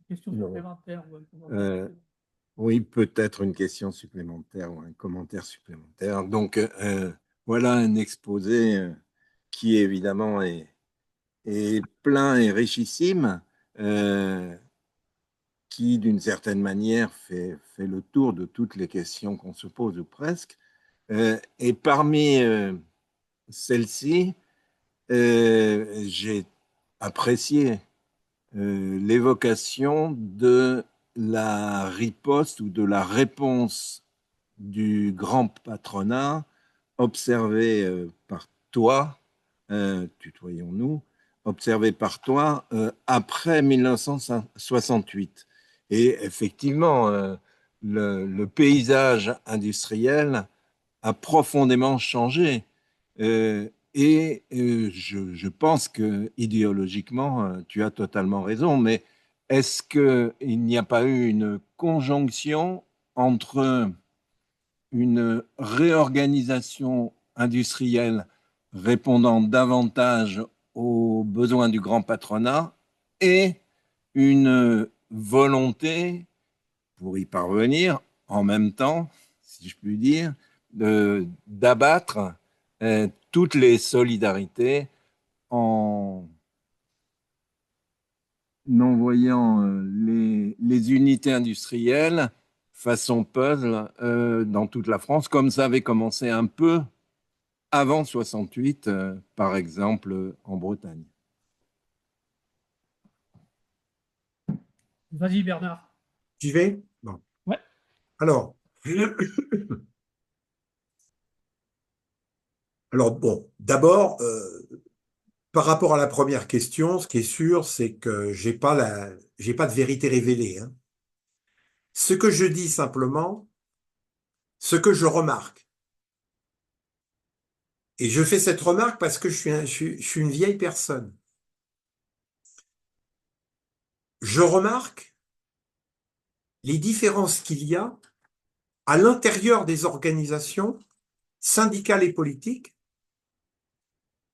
question
Non.
supplémentaire. Ouais,
Oui, peut-être une question supplémentaire ou un commentaire supplémentaire. Donc, voilà un exposé qui évidemment est plein et richissime, qui d'une certaine manière fait le tour de toutes les questions qu'on se pose ou presque. Et parmi celles-ci, j'ai apprécié l'évocation de la riposte ou de la réponse du grand patronat observé par toi, tutoyons-nous, observé par toi après 1968. Et effectivement, le paysage industriel a profondément changé. Je pense que idéologiquement, tu as totalement raison, mais est-ce qu'il n'y a pas eu une conjonction entre une réorganisation industrielle répondant davantage aux besoins du grand patronat et une volonté, pour y parvenir, en même temps, si je puis dire, d'abattre toutes les solidarités en envoyant les unités industrielles façon puzzle dans toute la France, comme ça avait commencé un peu avant 68, par exemple en Bretagne.
Vas-y, Bernard.
J'y vais? Bon.
Ouais.
Alors, bon, d'abord, Par rapport à la première question, ce qui est sûr, c'est que j'ai pas de vérité révélée, hein. Ce que je dis simplement, ce que je remarque. Et je fais cette remarque parce que je suis une vieille personne. Je remarque les différences qu'il y a à l'intérieur des organisations syndicales et politiques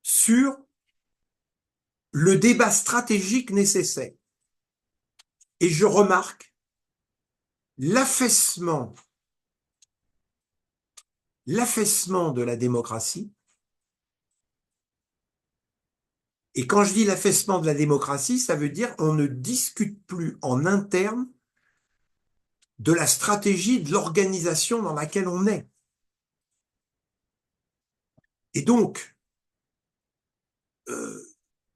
sur le débat stratégique nécessaire. Et je remarque l'affaissement de la démocratie. Et quand je dis l'affaissement de la démocratie, ça veut dire on ne discute plus en interne de la stratégie de l'organisation dans laquelle on est. Et donc,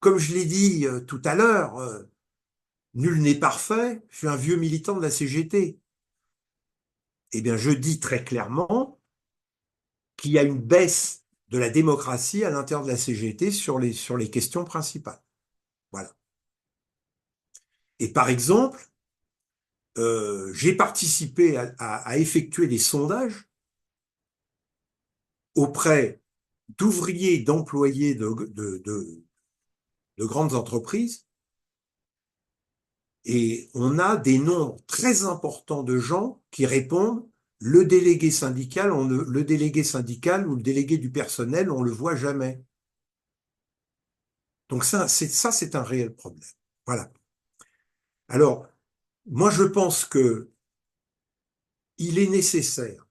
comme je l'ai dit tout à l'heure, nul n'est parfait, je suis un vieux militant de la CGT. Eh bien, je dis très clairement qu'il y a une baisse de la démocratie à l'intérieur de la CGT sur les questions principales. Voilà. Et par exemple, j'ai participé à effectuer des sondages auprès d'ouvriers, d'employés de grandes entreprises, et on a des nombres très importants de gens qui répondent le délégué syndical ou le délégué du personnel, on le voit jamais. Donc ça, c'est un réel problème. Voilà. Alors, moi, je pense que il est nécessaire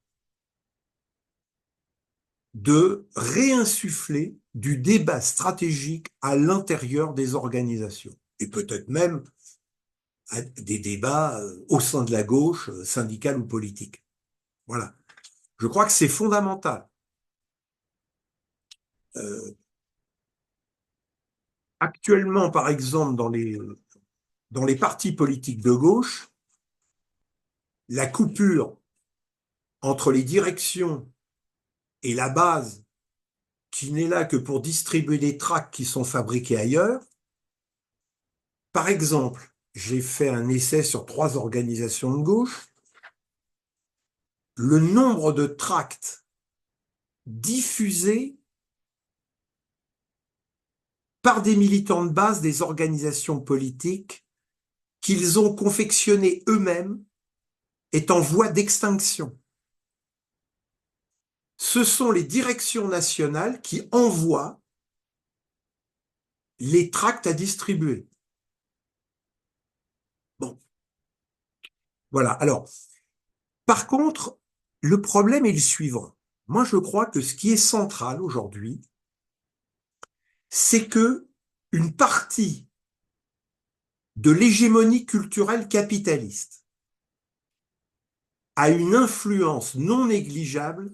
de réinsuffler du débat stratégique à l'intérieur des organisations, et peut-être même à des débats au sein de la gauche, syndicale ou politique. Voilà. Je crois que c'est fondamental. Actuellement, par exemple, dans les partis politiques de gauche, la coupure entre les directions et la base, qui n'est là que pour distribuer des tracts qui sont fabriqués ailleurs. Par exemple, j'ai fait un essai sur 3 organisations de gauche. Le nombre de tracts diffusés par des militants de base des organisations politiques qu'ils ont confectionnés eux-mêmes est en voie d'extinction. Ce sont les directions nationales qui envoient les tracts à distribuer. Bon. Voilà. Alors, par contre, le problème est le suivant. Moi, je crois que ce qui est central aujourd'hui, c'est que une partie de l'hégémonie culturelle capitaliste a une influence non négligeable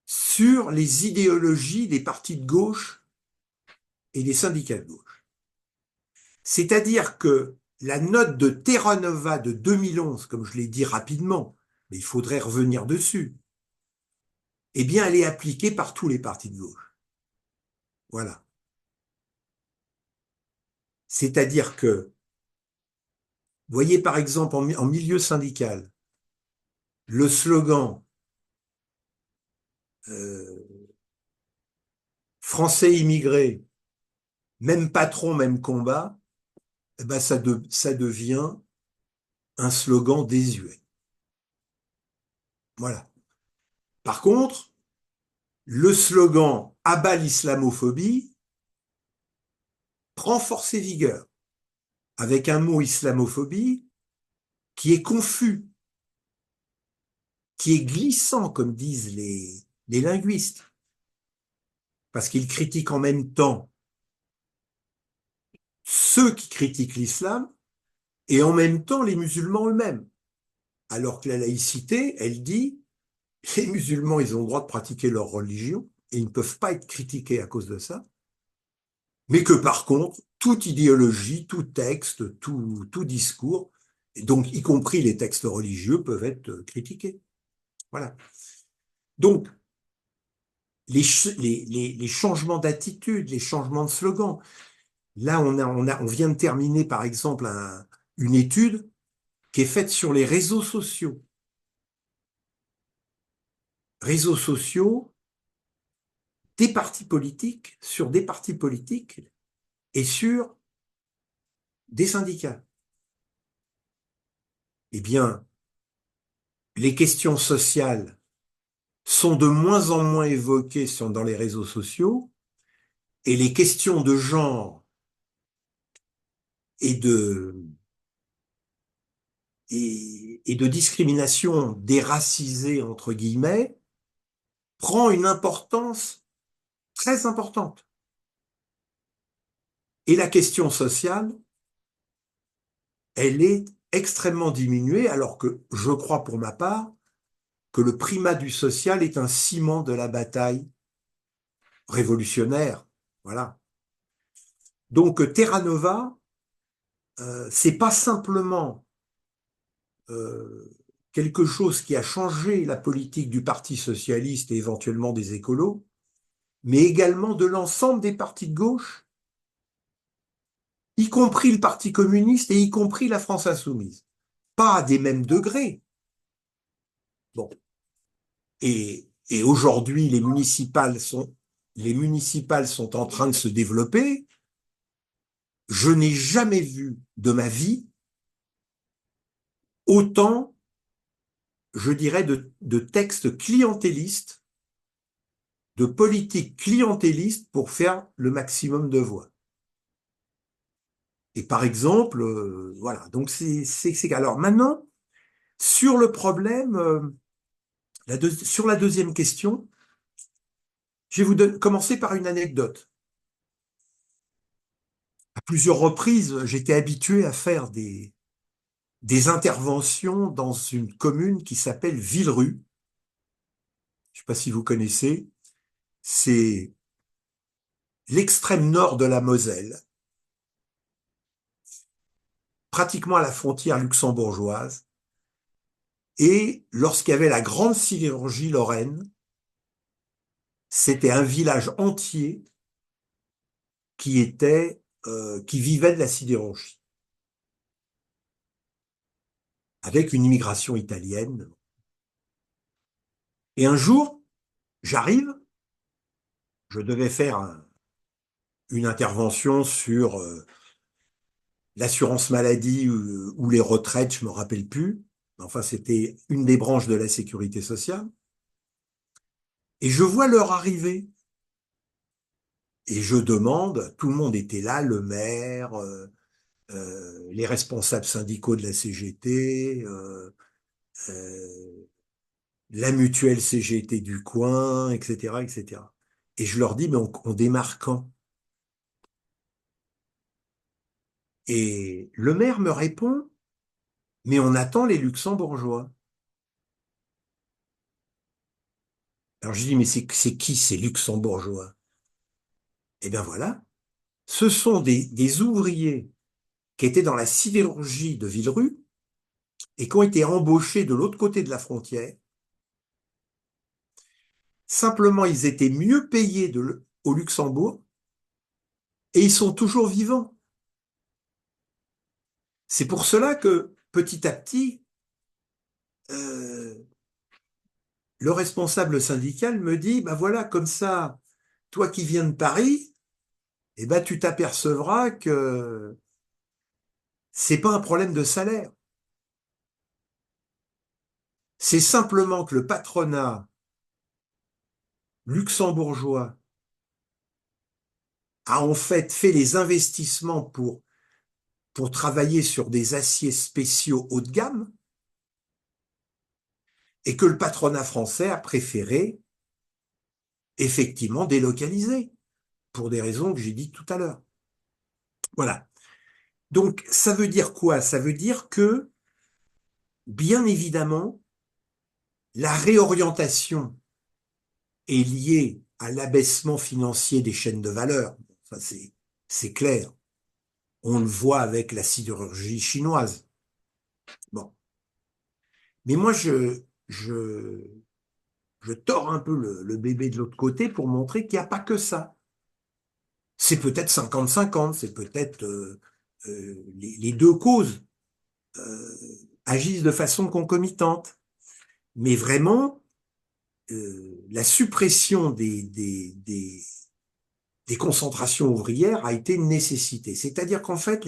sur les idéologies des partis de gauche et des syndicats de gauche. C'est-à-dire que la note de Terra Nova de 2011, comme je l'ai dit rapidement, mais il faudrait revenir dessus, eh bien, elle est appliquée par tous les partis de gauche. Voilà. C'est-à-dire que, vous voyez par exemple en milieu syndical, le slogan français immigré, même patron, même combat, eh ben ça devient un slogan désuet. Voilà. Par contre, le slogan abat l'islamophobie prend force et vigueur, avec un mot islamophobie qui est confus, qui est glissant, comme disent les linguistes, parce qu'ils critiquent en même temps ceux qui critiquent l'islam et en même temps les musulmans eux-mêmes. Alors que la laïcité, elle dit, les musulmans, ils ont le droit de pratiquer leur religion et ils ne peuvent pas être critiqués à cause de ça, mais que par contre, toute idéologie, tout texte, tout discours, et donc y compris les textes religieux, peuvent être critiqués. Voilà. Donc, les changements d'attitude, les changements de slogan. Là, on vient de terminer, par exemple, une étude qui est faite sur les réseaux sociaux. Réseaux sociaux des partis politiques, sur des partis politiques et sur des syndicats. Eh bien, les questions sociales sont de moins en moins évoquées dans les réseaux sociaux et les questions de genre et de discrimination déracisée, entre guillemets, prend une importance très importante. Et la question sociale, elle est extrêmement diminuée, alors que je crois pour ma part que le primat du social est un ciment de la bataille révolutionnaire. Voilà. Donc Terra Nova, c'est pas simplement quelque chose qui a changé la politique du Parti socialiste et éventuellement des écolos, mais également de l'ensemble des partis de gauche, y compris le Parti communiste et y compris la France insoumise. Pas à des mêmes degrés. Bon. Et aujourd'hui, les municipales sont en train de se développer. Je n'ai jamais vu de ma vie autant, je dirais, de textes clientélistes, de politiques clientélistes pour faire le maximum de voix. Et par exemple, voilà, donc c'est. Alors maintenant, sur le problème, sur la deuxième question, je vais commencer par une anecdote. À plusieurs reprises, j'étais habitué à faire des interventions dans une commune qui s'appelle Villerue. Je ne sais pas si vous connaissez. C'est l'extrême nord de la Moselle, pratiquement à la frontière luxembourgeoise. Et lorsqu'il y avait la grande sidérurgie lorraine, c'était un village entier qui vivait de la sidérurgie, avec une immigration italienne. Et un jour, j'arrive, je devais faire une intervention sur l'assurance maladie ou les retraites, je me rappelle plus. Enfin, c'était une des branches de la sécurité sociale. Et je vois leur arrivée. Et je demande, tout le monde était là, le maire, les responsables syndicaux de la CGT, la mutuelle CGT du coin, etc., etc. Et je leur dis, mais on démarre quand? Et le maire me répond, mais on attend les luxembourgeois. Alors je dis, mais c'est qui ces luxembourgeois? Eh bien voilà, ce sont des ouvriers qui étaient dans la sidérurgie de Villerue et qui ont été embauchés de l'autre côté de la frontière. Simplement, ils étaient mieux payés au Luxembourg et ils sont toujours vivants. C'est pour cela que petit à petit, euh, le responsable syndical me dit, bah voilà, comme ça, toi qui viens de Paris, eh ben, tu t'apercevras que c'est pas un problème de salaire. C'est simplement que le patronat luxembourgeois a en fait les investissements pour travailler sur des aciers spéciaux haut de gamme et que le patronat français a préféré effectivement délocaliser pour des raisons que j'ai dites tout à l'heure. Voilà. Donc, ça veut dire quoi? Ça veut dire que, bien évidemment, la réorientation est liée à l'abaissement financier des chaînes de valeur. Enfin, c'est clair. On le voit avec la sidérurgie chinoise. Bon. Mais moi, je je tords un peu le bébé de l'autre côté pour montrer qu'il n'y a pas que ça. C'est peut-être 50-50, c'est peut-être les deux causes agissent de façon concomitante. Mais vraiment, la suppression des concentrations ouvrières a été une nécessité. C'est-à-dire qu'en fait,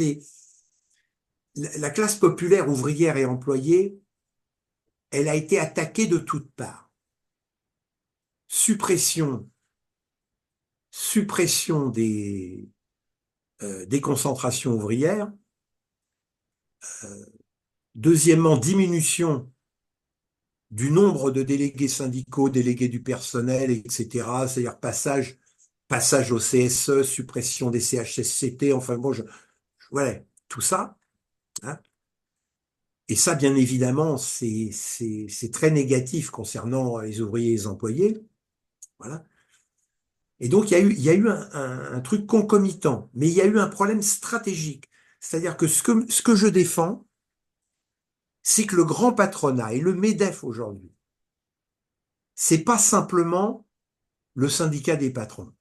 la classe populaire ouvrière et employée, elle a été attaquée de toutes parts. Suppression des concentrations ouvrières. Deuxièmement, diminution du nombre de délégués syndicaux, délégués du personnel, etc. C'est-à-dire passage au CSE, suppression des CHSCT, enfin bon, voilà, tout ça. Hein. Et ça, bien évidemment, c'est très négatif concernant les ouvriers et les employés. Voilà. Et donc, il y a eu un truc concomitant, mais il y a eu un problème stratégique. C'est-à-dire que ce que je défends, c'est que le grand patronat et le MEDEF aujourd'hui, c'est pas simplement le syndicat des patrons.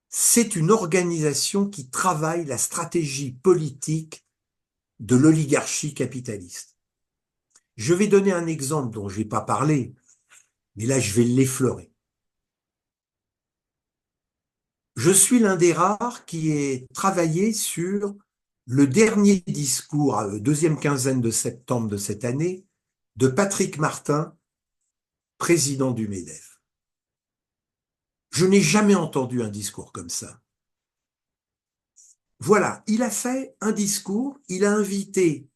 C'est une organisation qui travaille la stratégie politique de l'oligarchie capitaliste. Je vais donner un exemple dont je vais pas parler, mais là je vais l'effleurer. Je suis l'un des rares qui ait travaillé sur le dernier discours, deuxième quinzaine de septembre de cette année, de Patrick Martin, président du MEDEF. Je n'ai jamais entendu un discours comme ça. Voilà, il a fait un discours, il a invité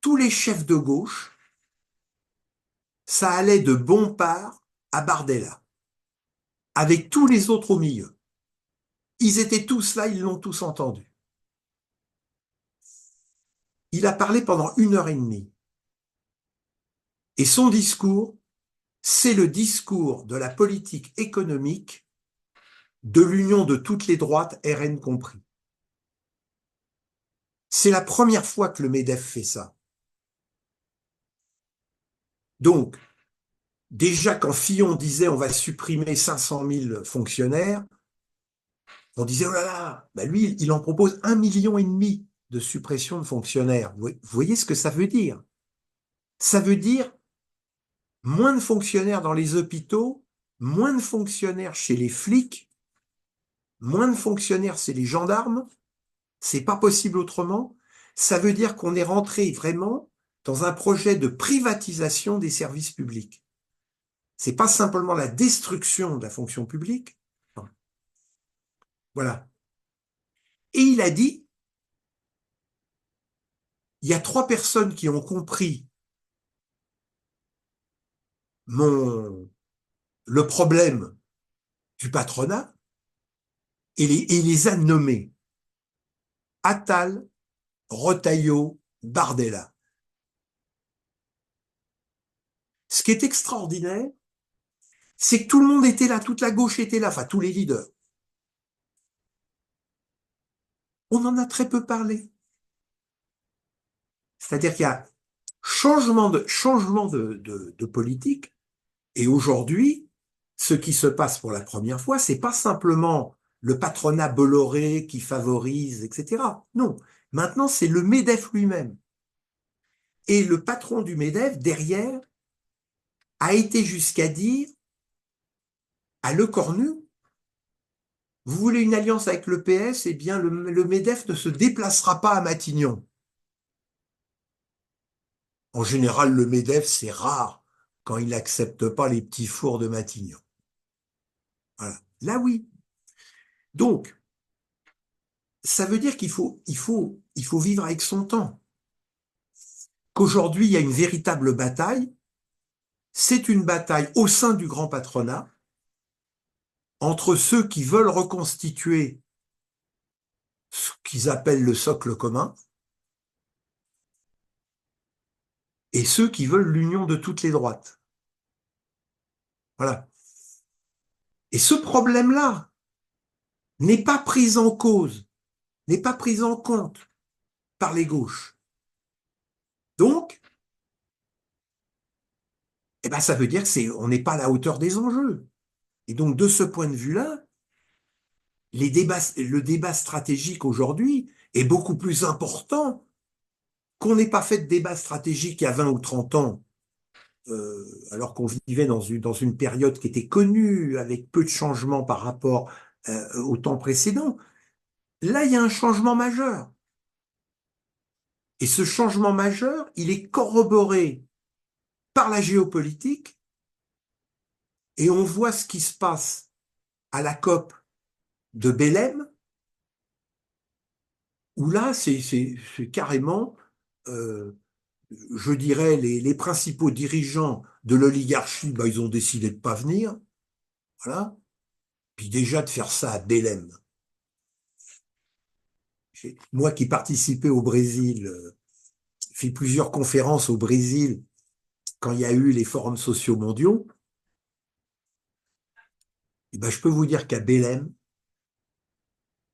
tous les chefs de gauche, ça allait de Bompard à Bardella, avec tous les autres au milieu. Ils étaient tous là, ils l'ont tous entendu. Il a parlé pendant 1 heure et demie. Et son discours, c'est le discours de la politique économique de l'union de toutes les droites, RN compris. C'est la première fois que le MEDEF fait ça. Donc, déjà quand Fillon disait on va supprimer 500 000 fonctionnaires, on disait oh là là, bah lui, il en propose 1,5 million de suppression de fonctionnaires. Vous voyez ce que ça veut dire? Ça veut dire moins de fonctionnaires dans les hôpitaux, moins de fonctionnaires chez les flics, moins de fonctionnaires chez les gendarmes. C'est pas possible autrement. Ça veut dire qu'on est rentré vraiment dans un projet de privatisation des services publics. C'est pas simplement la destruction de la fonction publique. Non. Voilà. Et il a dit, il y a 3 personnes qui ont compris le problème du patronat et les a nommés. Attal, Retailleau, Bardella. Ce qui est extraordinaire, c'est que tout le monde était là, toute la gauche était là, enfin tous les leaders. On en a très peu parlé. C'est-à-dire qu'il y a changement de politique, et aujourd'hui, ce qui se passe pour la première fois, c'est pas simplement le patronat Bolloré qui favorise, etc. Non, maintenant c'est le MEDEF lui-même. Et le patron du MEDEF, derrière, a été jusqu'à dire à Lecornu, vous voulez une alliance avec le PS, eh bien le MEDEF ne se déplacera pas à Matignon. En général, le MEDEF, c'est rare quand il n'accepte pas les petits fours de Matignon. Voilà. Là, oui. Donc, ça veut dire qu'il faut vivre avec son temps. Qu'aujourd'hui, il y a une véritable bataille. C'est une bataille au sein du grand patronat entre ceux qui veulent reconstituer ce qu'ils appellent le socle commun et ceux qui veulent l'union de toutes les droites. Voilà. Et ce problème-là n'est pas pris en cause, n'est pas pris en compte par les gauches. Donc, eh ben, ça veut dire on n'est pas à la hauteur des enjeux. Et donc, de ce point de vue-là, le débat stratégique aujourd'hui est beaucoup plus important qu'on n'ait pas fait de débat stratégique il y a 20 ou 30 ans, alors qu'on vivait dans une période qui était connue, avec peu de changements par rapport au temps précédent. Là, il y a un changement majeur. Et ce changement majeur, il est corroboré par la géopolitique, et on voit ce qui se passe à la COP de Belém, où là, c'est carrément, euh, je dirais, les principaux dirigeants de l'oligarchie, bah, ils ont décidé de pas venir, voilà. Puis déjà de faire ça à Belém. Moi qui participais au Brésil, fait plusieurs conférences au Brésil quand il y a eu les forums sociaux mondiaux, et ben, je peux vous dire qu'à Belém,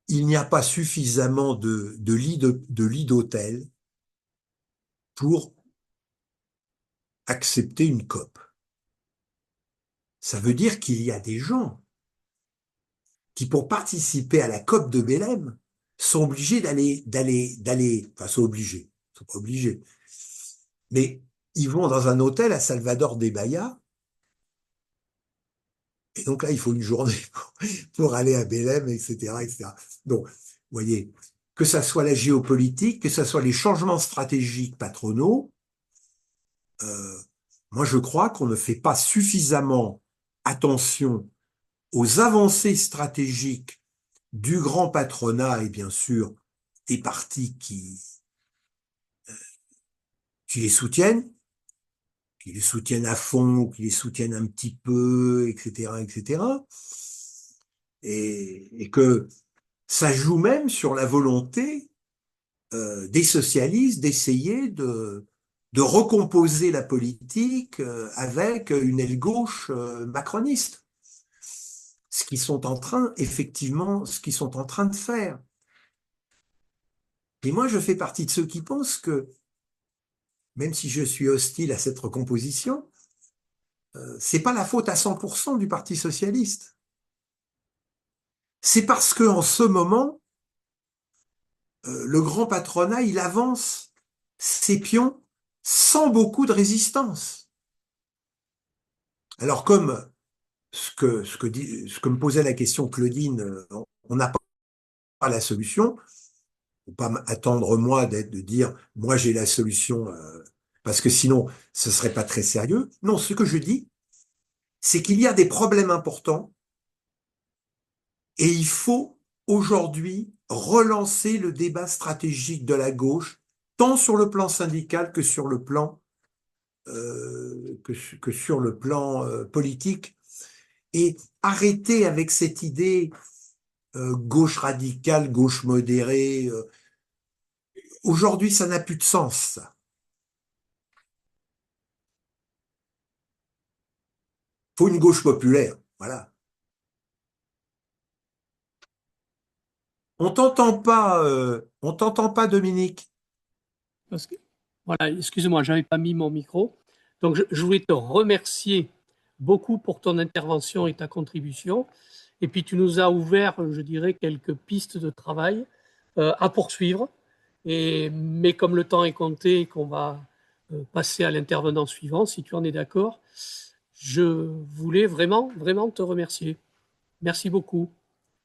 il n'y a pas suffisamment de lits d'hôtel pour accepter une COP. Ça veut dire qu'il y a des gens qui, pour participer à la COP de Belém, sont obligés enfin, sont pas obligés, mais ils vont dans un hôtel à Salvador de Bahia, et donc là, il faut une journée pour aller à Belém, etc., etc. Donc, vous voyez, que ça soit la géopolitique, que ça soit les changements stratégiques patronaux, euh, moi, je crois qu'on ne fait pas suffisamment attention aux avancées stratégiques du grand patronat et bien sûr des partis qui les soutiennent, qui les soutiennent à fond, ou qui les soutiennent un petit peu, etc., etc. Et que ça joue même sur la volonté des socialistes d'essayer de recomposer la politique avec une aile gauche macroniste. Ce qu'ils sont en train, effectivement, ce qu'ils sont en train de faire. Et moi, je fais partie de ceux qui pensent que, même si je suis hostile à cette recomposition, c'est pas la faute à 100% du Parti socialiste. C'est parce que en ce moment, le grand patronat, il avance ses pions sans beaucoup de résistance. Alors, comme ce que me posait la question Claudine, on n'a pas la solution. Faut pas attendre moi de dire moi j'ai la solution parce que sinon ce serait pas très sérieux. Non, ce que je dis, c'est qu'il y a des problèmes importants et il faut aujourd'hui relancer le débat stratégique de la gauche, tant sur le plan syndical que sur le plan que sur le plan politique, et arrêter avec cette idée gauche radicale, gauche modérée. Aujourd'hui, ça n'a plus de sens, ça. Faut une gauche populaire, voilà. On t'entend pas, Dominique.
Parce que, voilà, excusez-moi, je n'avais pas mis mon micro. Donc, je voulais te remercier beaucoup pour ton intervention et ta contribution. Et puis, tu nous as ouvert, je dirais, quelques pistes de travail à poursuivre. Mais comme le temps est compté et qu'on va passer à l'intervenant suivant, si tu en es d'accord, je voulais vraiment, vraiment te remercier. Merci beaucoup.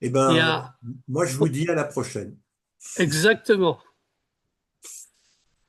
Eh
Et
ben,
à...
moi, je vous dis à la prochaine.
Exactement.